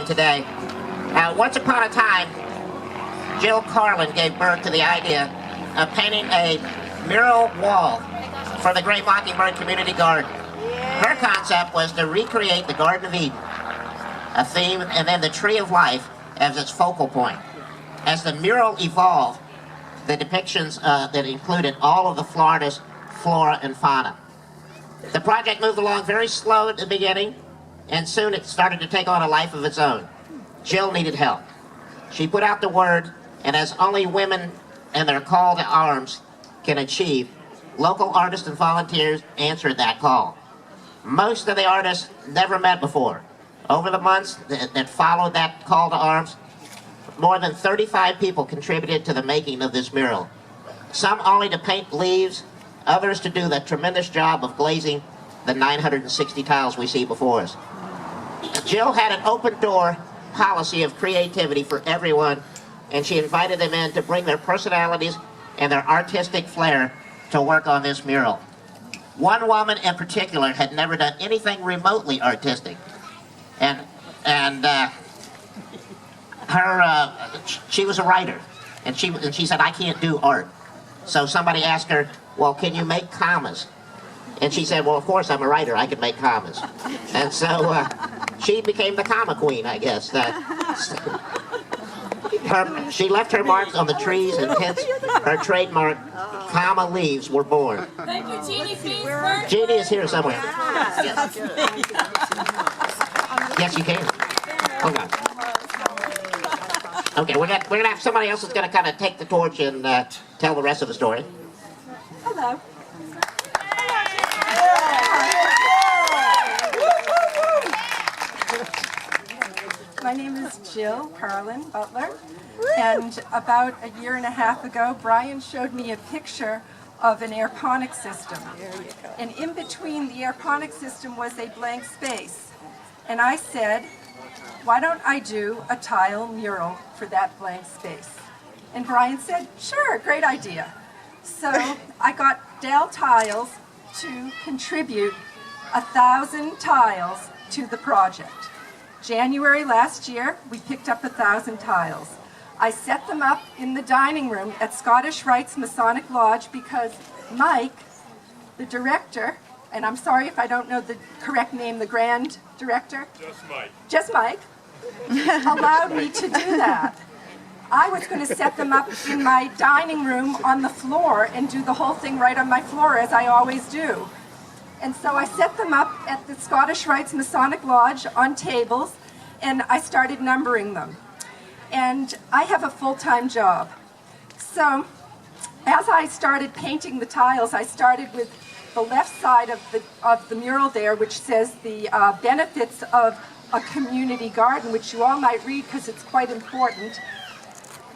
today. Once upon a time, Jill Carlin gave birth to the idea of painting a mural wall for the Great Mockingbird Community Garden. Her concept was to recreate the Garden of Eden, a theme, and then the Tree of Life as its focal point. As the mural evolved, the depictions that included all of the Florida's flora and fauna. The project moved along very slow at the beginning, and soon it started to take on a life of its own. Jill needed help. She put out the word, and as only women and their call to arms can achieve, local artists and volunteers answered that call. Most of the artists never met before. Over the months that followed that call to arms, more than 35 people contributed to the making of this mural. Some only to paint leaves, others to do the tremendous job of glazing the 960 tiles we see before us. Jill had an open door policy of creativity for everyone, and she invited them in to bring their personalities and their artistic flair to work on this mural. One woman in particular had never done anything remotely artistic, and she was a writer, and she said, "I can't do art." So somebody asked her, "Well, can you make commas?" And she said, "Well, of course, I'm a writer. I can make commas." And so she became the comma queen, I guess. She left her marks on the trees, and hence her trademark comma leaves were born. Thank you, Jeannie. Please. Jeannie is here somewhere. Yes, you can. Hold on. Okay, we're gonna have somebody else that's gonna kind of take the torch and tell the rest of the story. Hello. My name is Jill Carlin Butler, and about a year and a half ago, Brian showed me a picture of an aeroponic system. And in between the aeroponic system was a blank space. And I said, why don't I do a tile mural for that blank space? And Brian said, sure, great idea. So I got Dell Tiles to contribute 1,000 tiles to the project. January last year, we picked up 1,000 tiles. I set them up in the dining room at Scottish Rites Masonic Lodge because Mike, the director, and I'm sorry if I don't know the correct name, the grand director? Just Mike, allowed me to do that. I was going to set them up in my dining room on the floor and do the whole thing right on my floor, as I always do. And so I set them up at the Scottish Rites Masonic Lodge on tables, and I started numbering them. And I have a full-time job. So as I started painting the tiles, I started with the left side of the mural there, which says the benefits of a community garden, which you all might read because it's quite important.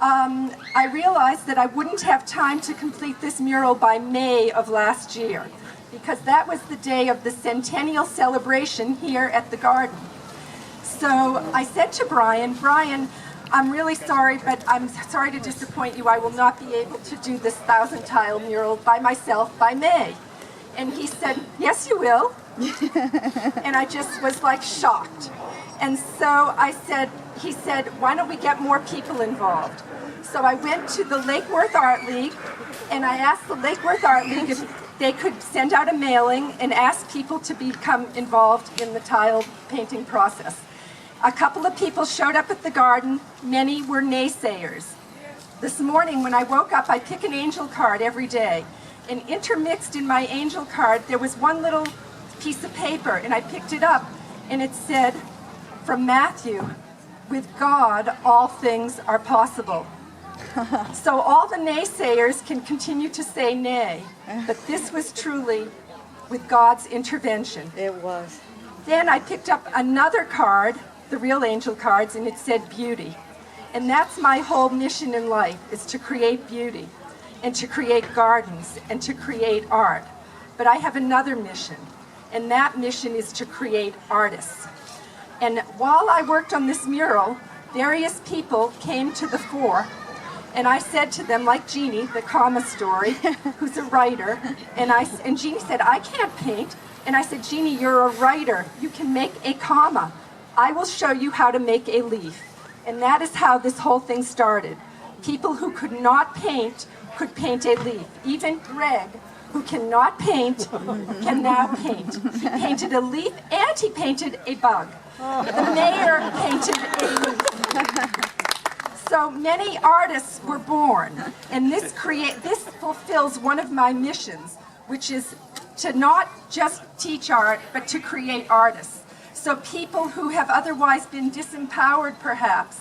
I realized that I wouldn't have time to complete this mural by May of last year, because that was the day of the centennial celebration here at the garden. So I said to Brian, I'm really sorry, but I'm sorry to disappoint you. I will not be able to do this 1,000 tile mural by myself by May. And he said, yes, you will. And I just was like shocked. And so he said, why don't we get more people involved? So I went to the Lake Worth Art League, and I asked the Lake Worth Art League if they could send out a mailing and ask people to become involved in the tile painting process. A couple of people showed up at the garden. Many were naysayers. This morning when I woke up, I pick an angel card every day. And intermixed in my angel card, there was one little piece of paper, and I picked it up, and it said, from Matthew, with God, all things are possible. So all the naysayers can continue to say nay, but this was truly with God's intervention. It was. Then I picked up another card, the real angel cards, and it said beauty. And that's my whole mission in life, is to create beauty, and to create gardens, and to create art. But I have another mission, and that mission is to create artists. And while I worked on this mural, various people came to the fore, and I said to them, like Jeannie, the comma story, who's a writer, and Jeannie said, I can't paint. And I said, Jeannie, you're a writer. You can make a comma. I will show you how to make a leaf. And that is how this whole thing started. People who could not paint could paint a leaf. Even Greg, who cannot paint, can now paint. He painted a leaf and he painted a bug. The mayor painted a leaf. So many artists were born, and this fulfills one of my missions, which is to not just teach art, but to create artists. So people who have otherwise been disempowered perhaps,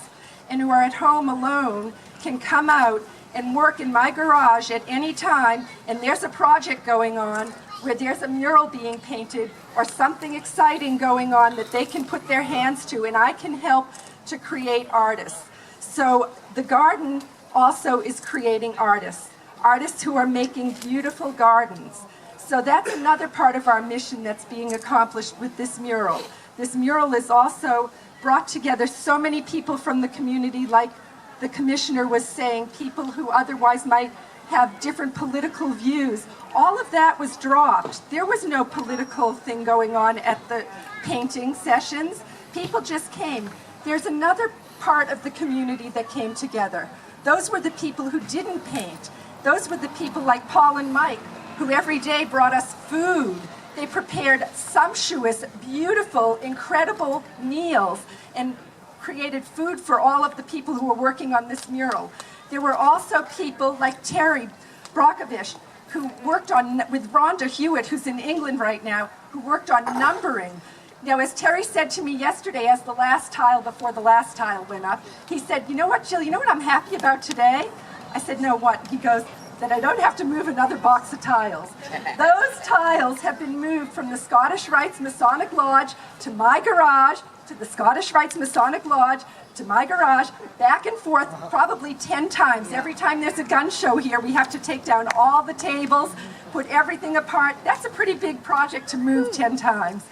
and who are at home alone, can come out and work in my garage at any time, and there's a project going on where there's a mural being painted or something exciting going on that they can put their hands to, and I can help to create artists. So the garden also is creating artists who are making beautiful gardens. So that's another part of our mission that's being accomplished with this mural. This mural has also brought together so many people from the community, like the commissioner was saying, people who otherwise might have different political views. All of that was dropped. There was no political thing going on at the painting sessions. People just came. There's another part of the community that came together. Those were the people who didn't paint. Those were the people like Paul and Mike, who every day brought us food. They prepared sumptuous, beautiful, incredible meals and created food for all of the people who were working on this mural. There were also people like Terry Brockovich, who worked with Rhonda Hewitt, who's in England right now, who worked on numbering. Now, as Terry said to me yesterday, as the last tile before the last tile went up, he said, "You know what, Jill, you know what I'm happy about today?" I said, "No, what?" He goes, "That I don't have to move another box of tiles." Those tiles have been moved from the Scottish Rites Masonic Lodge to my garage, to the Scottish Rites Masonic Lodge, to my garage, back and forth, probably 10 times. Every time there's a gun show here, we have to take down all the tables, put everything apart. That's a pretty big project to move 10 times.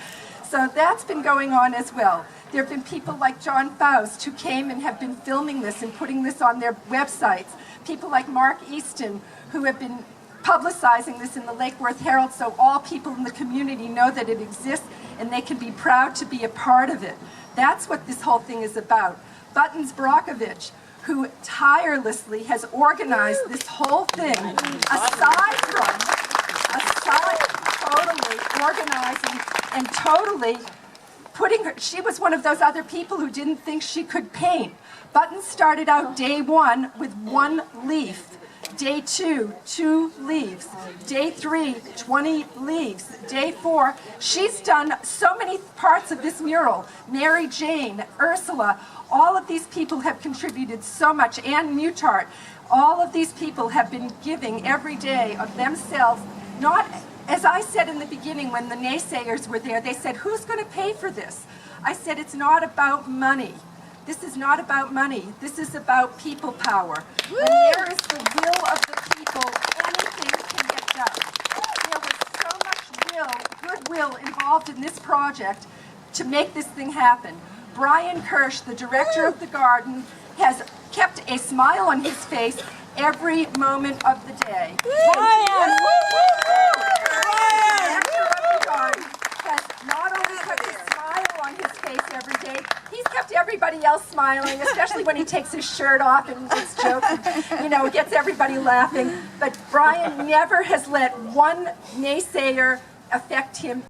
So that's been going on as well. There have been people like John Faust who came and have been filming this and putting this on their websites. People like Mark Easton who have been publicizing this in the Lake Worth Herald, so all people in the community know that it exists and they can be proud to be a part of it. That's what this whole thing is about. Buttons Brockovich, who tirelessly has organized this whole thing, aside totally organizing and totally putting her, she was one of those other people who didn't think she could paint. Buttons started out day 1 with 1 leaf. Day 2, 2 leaves. Day 3, 20 leaves. Day 4, she's done so many parts of this mural. Mary Jane, Ursula, all of these people have contributed so much. Ann Mutart, all of these people have been giving every day of themselves. Not, as I said in the beginning when the naysayers were there, they said, "Who's going to pay for this?" I said, "It's not about money. This is not about money. This is about people power. When there is the will of the people, anything can get done." There was so much goodwill involved in this project to make this thing happen. Brian Kirsch, the director of the garden, has kept a smile on his face every moment of the day. Brian! The director of the garden has not only kept a smile on his face every day, he's kept everybody else smiling, especially when he takes his shirt off and makes jokes, and, gets everybody laughing. But Brian never has let one naysayer affect him